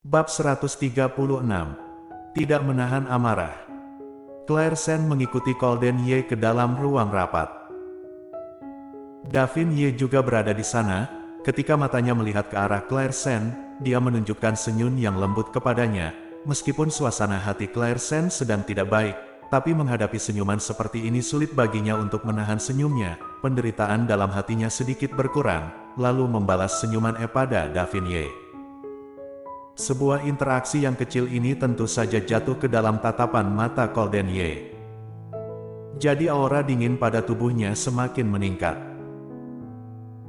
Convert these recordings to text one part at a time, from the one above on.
Bab 136. Tidak menahan amarah. Claire Sen mengikuti Colden Ye ke dalam ruang rapat. Davin Ye juga berada di sana. Ketika matanya melihat ke arah Claire Sen, dia menunjukkan senyum yang lembut kepadanya. Meskipun suasana hati Claire Sen sedang tidak baik, tapi menghadapi senyuman seperti ini sulit baginya untuk menahan senyumnya. Penderitaan dalam hatinya sedikit berkurang, lalu membalas senyuman pada Davin Ye. Sebuah interaksi yang kecil ini tentu saja jatuh ke dalam tatapan mata Colden Ye. Jadi aura dingin pada tubuhnya semakin meningkat.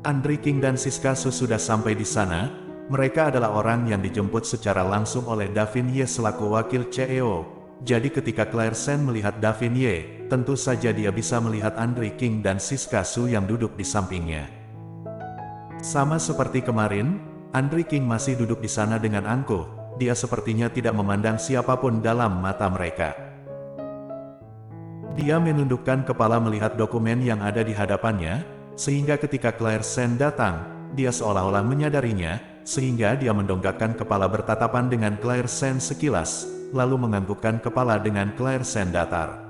Andri King dan Siska Su sudah sampai di sana. Mereka adalah orang yang dijemput secara langsung oleh Davin Ye selaku wakil CEO. Jadi ketika Claire Sen melihat Davin Ye, tentu saja dia bisa melihat Andri King dan Siska Su yang duduk di sampingnya. Sama seperti kemarin, Andri King masih duduk di sana dengan angkuh. Dia sepertinya tidak memandang siapapun dalam mata mereka. Dia menundukkan kepala melihat dokumen yang ada di hadapannya, sehingga ketika Claire Sen datang, dia seolah-olah menyadarinya, sehingga dia mendongakkan kepala bertatapan dengan Claire Sen sekilas, lalu menganggukkan kepala dengan Claire Sen datar.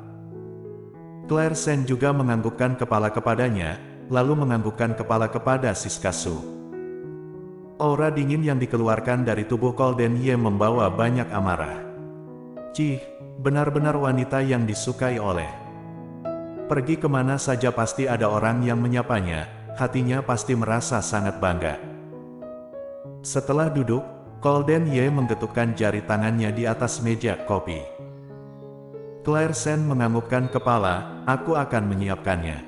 Claire Sen juga menganggukkan kepala kepadanya, lalu menganggukkan kepala kepada Siska Su. Aura dingin yang dikeluarkan dari tubuh Colden Ye membawa banyak amarah. Cih, benar-benar wanita yang disukai oleh. Pergi kemana saja pasti ada orang yang menyapanya, hatinya pasti merasa sangat bangga. Setelah duduk, Colden Ye menggetukkan jari tangannya di atas meja kopi. Claire Sen menganggukkan kepala, aku akan menyiapkannya.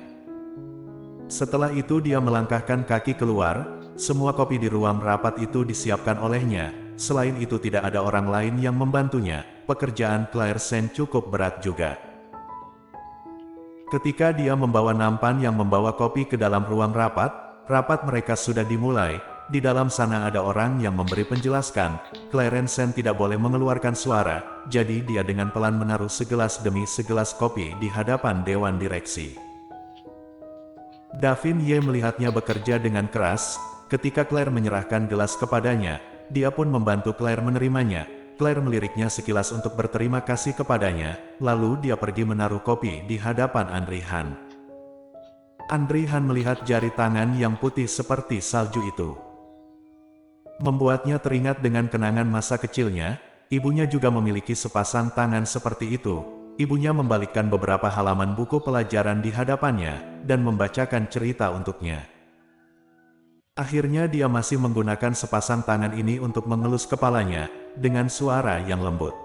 Setelah itu dia melangkahkan kaki keluar. Semua kopi di ruang rapat itu disiapkan olehnya. Selain itu tidak ada orang lain yang membantunya. Pekerjaan Claire Sen cukup berat juga. Ketika dia membawa nampan yang membawa kopi ke dalam ruang rapat, rapat mereka sudah dimulai. Di dalam sana ada orang yang memberi penjelaskan. Claire Sen tidak boleh mengeluarkan suara, jadi dia dengan pelan menaruh segelas demi segelas kopi di hadapan dewan direksi. Davin Ye melihatnya bekerja dengan keras. Ketika Claire menyerahkan gelas kepadanya, dia pun membantu Claire menerimanya. Claire meliriknya sekilas untuk berterima kasih kepadanya, lalu dia pergi menaruh kopi di hadapan Andri Han. Andri Han melihat jari tangan yang putih seperti salju itu. Membuatnya teringat dengan kenangan masa kecilnya. Ibunya juga memiliki sepasang tangan seperti itu. Ibunya membalikkan beberapa halaman buku pelajaran di hadapannya, dan membacakan cerita untuknya. Akhirnya dia masih menggunakan sepasang tangan ini untuk mengelus kepalanya, dengan suara yang lembut.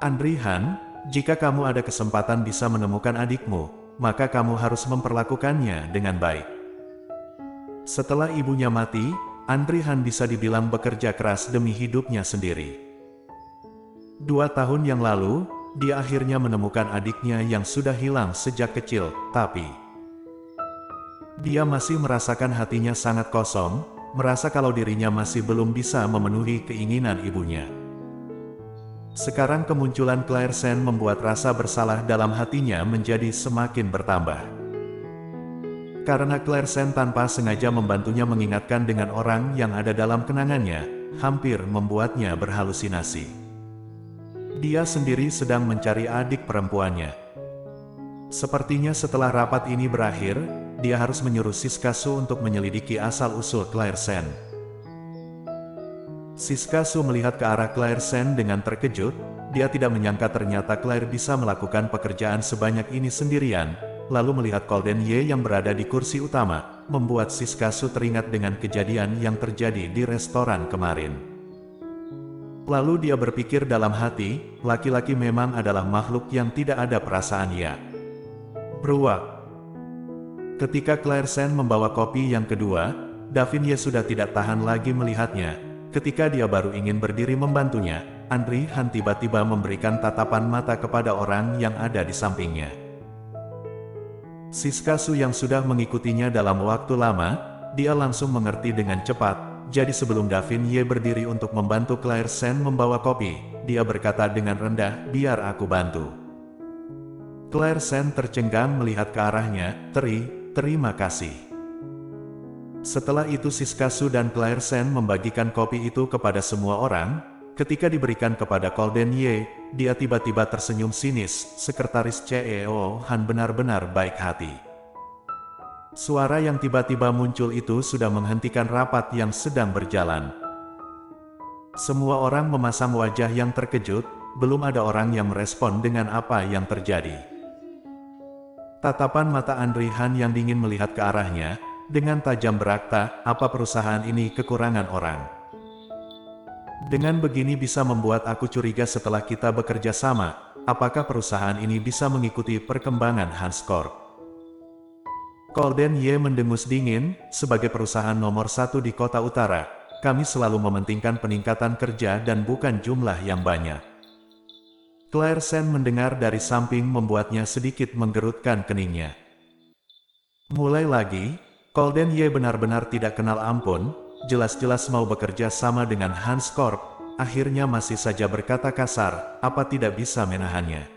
Andri Han, jika kamu ada kesempatan bisa menemukan adikmu, maka kamu harus memperlakukannya dengan baik. Setelah ibunya mati, Andri Han bisa dibilang bekerja keras demi hidupnya sendiri. 2 tahun yang lalu, dia akhirnya menemukan adiknya yang sudah hilang sejak kecil, tapi dia masih merasakan hatinya sangat kosong, merasa kalau dirinya masih belum bisa memenuhi keinginan ibunya. Sekarang kemunculan Claire Sen membuat rasa bersalah dalam hatinya menjadi semakin bertambah. Karena Claire Sen tanpa sengaja membantunya mengingatkan dengan orang yang ada dalam kenangannya, hampir membuatnya berhalusinasi. Dia sendiri sedang mencari adik perempuannya. Sepertinya setelah rapat ini berakhir, dia harus menyuruh Siska Su untuk menyelidiki asal-usul Claire Sen. Siska Su melihat ke arah Claire Sen dengan terkejut. Dia tidak menyangka ternyata Claire bisa melakukan pekerjaan sebanyak ini sendirian. Lalu melihat Colden Ye yang berada di kursi utama, membuat Siska Su teringat dengan kejadian yang terjadi di restoran kemarin. Lalu dia berpikir dalam hati, laki-laki memang adalah makhluk yang tidak ada perasaan ya. Beruak. Ketika Claire Sen membawa kopi yang kedua, Davin Ye sudah tidak tahan lagi melihatnya. Ketika dia baru ingin berdiri membantunya, Andri Han tiba-tiba memberikan tatapan mata kepada orang yang ada di sampingnya. Siska Su yang sudah mengikutinya dalam waktu lama, dia langsung mengerti dengan cepat. Jadi sebelum Davin Ye berdiri untuk membantu Claire Sen membawa kopi, dia berkata dengan rendah, biar aku bantu. Claire Sen tercengang melihat ke arahnya, terima kasih. Setelah itu Siskasu dan Claire Sen membagikan kopi itu kepada semua orang. Ketika diberikan kepada Golden Ye, dia tiba-tiba tersenyum sinis. Sekretaris CEO Han benar-benar baik hati. Suara yang tiba-tiba muncul itu sudah menghentikan rapat yang sedang berjalan. Semua orang memasang wajah yang terkejut, belum ada orang yang merespon dengan apa yang terjadi. Tatapan mata Andri Han yang dingin melihat ke arahnya, dengan tajam berkata, apa perusahaan ini kekurangan orang? Dengan begini bisa membuat aku curiga setelah kita bekerja sama, apakah perusahaan ini bisa mengikuti perkembangan Hans Corp? Golden Ye mendengus dingin, sebagai perusahaan nomor 1 di kota utara, kami selalu mementingkan peningkatan kerja dan bukan jumlah yang banyak. Claire Sen mendengar dari samping membuatnya sedikit menggerutkan keningnya. Mulai lagi, Golden Ye benar-benar tidak kenal ampun, jelas-jelas mau bekerja sama dengan Hans Corp, akhirnya masih saja berkata kasar, apa tidak bisa menahannya.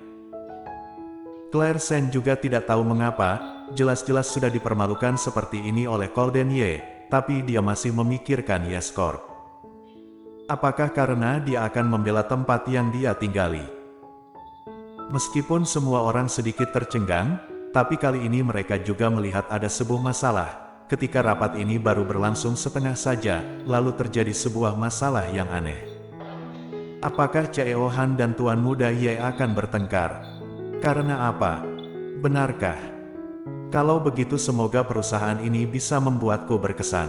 Claire Sen juga tidak tahu mengapa, jelas-jelas sudah dipermalukan seperti ini oleh Golden Ye, tapi dia masih memikirkan Yes Corp. Apakah karena dia akan membela tempat yang dia tinggali? Meskipun semua orang sedikit tercengang, tapi kali ini mereka juga melihat ada sebuah masalah. Ketika rapat ini baru berlangsung setengah saja, lalu terjadi sebuah masalah yang aneh. Apakah CEO Han dan Tuan Muda Ye akan bertengkar? Karena apa? Benarkah? Kalau begitu semoga perusahaan ini bisa membuatku berkesan.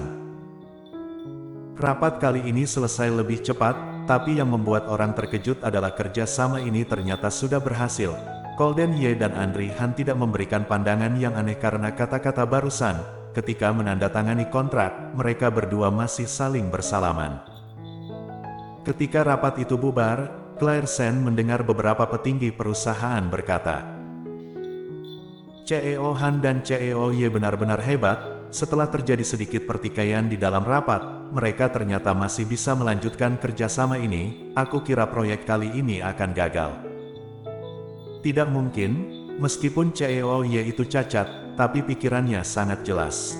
Rapat kali ini selesai lebih cepat, tapi yang membuat orang terkejut adalah kerja sama ini ternyata sudah berhasil. Golden Ye dan Andri Han tidak memberikan pandangan yang aneh karena kata-kata barusan. Ketika menandatangani kontrak, mereka berdua masih saling bersalaman. Ketika rapat itu bubar, Claire Sen mendengar beberapa petinggi perusahaan berkata, CEO Han dan CEO Ye benar-benar hebat. Setelah terjadi sedikit pertikaian di dalam rapat, mereka ternyata masih bisa melanjutkan kerjasama ini. Aku kira proyek kali ini akan gagal. Tidak mungkin, meskipun CEO Ye itu cacat, tapi pikirannya sangat jelas.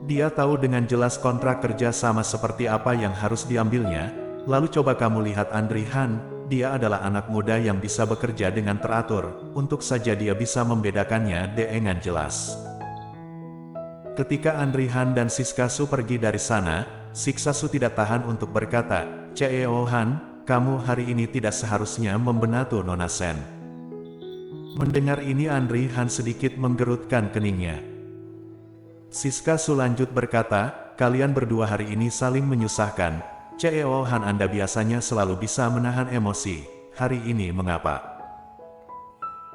Dia tahu dengan jelas kontrak kerja sama seperti apa yang harus diambilnya. Lalu coba kamu lihat Andri Han, dia adalah anak muda yang bisa bekerja dengan teratur, untuk saja dia bisa membedakannya dengan jelas. Ketika Andri Han dan Siskasu pergi dari sana, Siskasu tidak tahan untuk berkata, CEO Han, kamu hari ini tidak seharusnya membenatu Nona Sen. Mendengar ini Andri Han sedikit menggerutkan keningnya. Siskasu lanjut berkata, kalian berdua hari ini saling menyusahkan. CEO Han, Anda biasanya selalu bisa menahan emosi. Hari ini mengapa?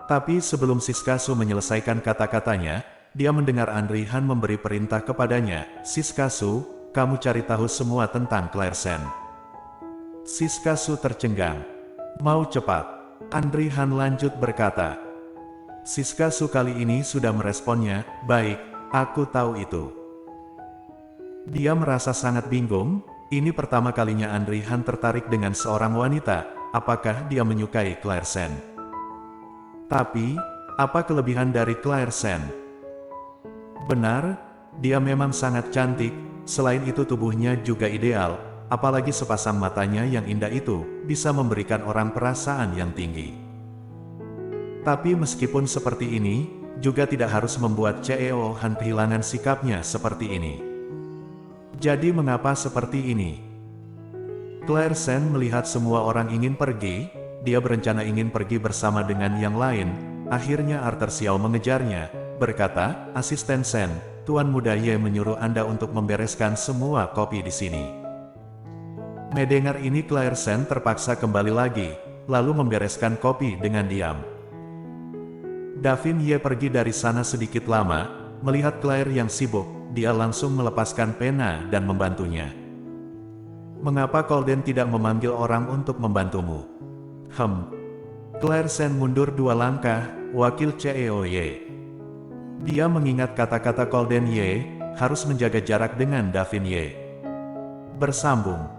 Tapi sebelum Siskasu menyelesaikan kata-katanya, dia mendengar Andri Han memberi perintah kepadanya, Siskasu, kamu cari tahu semua tentang Claire Sen. Siskasu tercengang. Mau cepat? Andri Han lanjut berkata. Siskasu kali ini sudah meresponnya, baik, aku tahu itu. Dia merasa sangat bingung, ini pertama kalinya Andri Han tertarik dengan seorang wanita, apakah dia menyukai Claire Sen? Tapi, apa kelebihan dari Claire Sen? Benar, dia memang sangat cantik, selain itu tubuhnya juga ideal, apalagi sepasang matanya yang indah itu, bisa memberikan orang perasaan yang tinggi. Tapi meskipun seperti ini, juga tidak harus membuat CEO Han kehilangan sikapnya seperti ini. Jadi mengapa seperti ini? Claire Sen melihat semua orang ingin pergi, dia berencana ingin pergi bersama dengan yang lain, akhirnya Arthur Xiao mengejarnya. Berkata, asisten Sen, Tuan Muda Ye menyuruh Anda untuk membereskan semua kopi di sini. Mendengar ini Claire Sen terpaksa kembali lagi, lalu membereskan kopi dengan diam. Davin Ye pergi dari sana sedikit lama, melihat Claire yang sibuk, dia langsung melepaskan pena dan membantunya. Mengapa Golden tidak memanggil orang untuk membantumu? Claire Sen mundur 2 langkah, wakil CEO Ye. Dia mengingat kata-kata Golden Ye, harus menjaga jarak dengan Davin Ye. Bersambung.